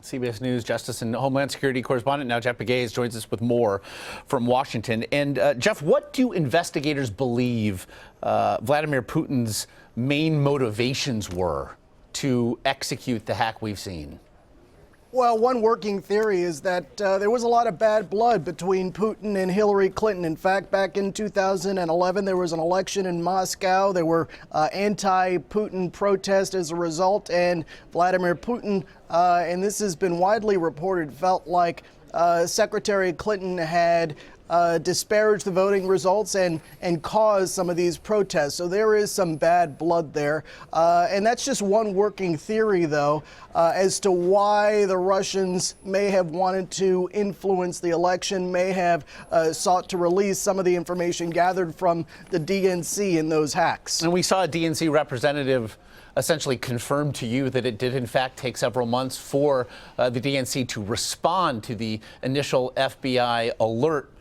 CBS News Justice and Homeland Security correspondent, now Jeff Pegues, joins us with more from Washington. And Jeff, what do investigators believe Vladimir Putin's main motivations were to execute the hack we've seen? Well, one working theory is that there was a lot of bad blood between Putin and Hillary Clinton. In fact, back in 2011, there was an election in Moscow. There were anti-Putin protests as a result, and Vladimir Putin, and this has been widely reported, felt like Secretary Clinton had disparaged the voting results and caused some of these protests. So there is some bad blood there. And that's just one working theory, though, as to why the Russians may have wanted to influence the election, may have sought to release some of the information gathered from the DNC in those hacks. And we saw a DNC representative essentially confirm to you that it did in fact take several months for the DNC to respond to the initial FBI alert.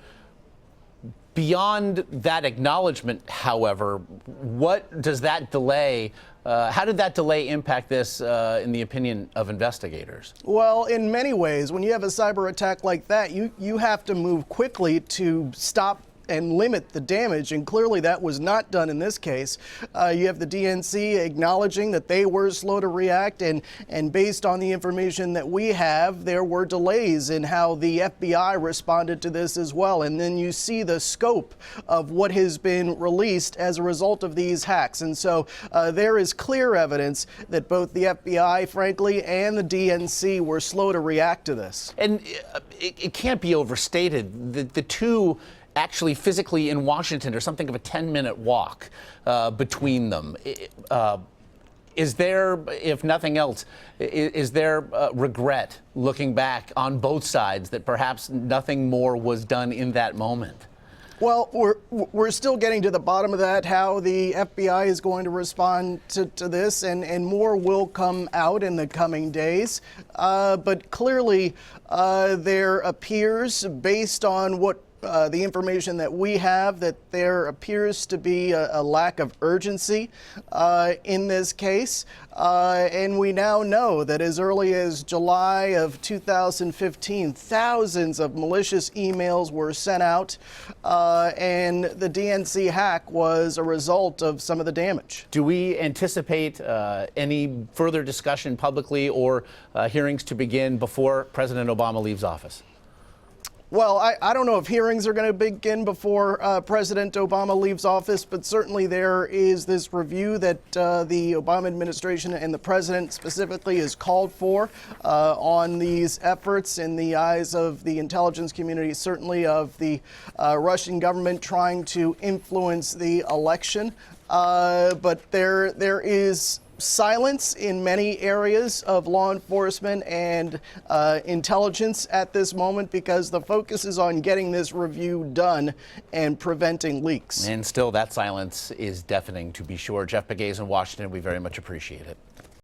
Beyond that acknowledgement, however, what does that delay, how did that delay impact this in the opinion of investigators? Well, in many ways, when you have a cyber attack like that, you have to move quickly to stop and limit the damage, and clearly that was not done in this case. You have the DNC acknowledging that they were slow to react, and based on the information that we have, there were delays in how the FBI responded to this as well. And then you see the scope of what has been released as a result of these hacks. And so there is clear evidence that both the FBI, frankly, and the DNC were slow to react to this. And it can't be overstated. The two actually physically in Washington or something of a 10-minute walk between them. Is there, if nothing else, is there regret looking back on both sides that perhaps nothing more was done in that moment? Well, we're still getting to the bottom of that, how the FBI is going to respond to this, and more will come out in the coming days. But clearly, there appears, based on what the information that we have, that there appears to be a lack of urgency in this case. And we now know that as early as July of 2015, thousands of malicious emails were sent out, and the DNC hack was a result of some of the damage. Do we anticipate any further discussion publicly or hearings to begin before President Obama leaves office? Well, I don't know if hearings are going to begin before President Obama leaves office, but certainly there is this review that the Obama administration and the president specifically is called for on these efforts in the eyes of the intelligence community, certainly of the Russian government trying to influence the election. But there is silence in many areas of law enforcement and intelligence at this moment, because the focus is on getting this review done and preventing leaks. And still, that silence is deafening, to be sure. Jeff Pegues in Washington, we very much appreciate it.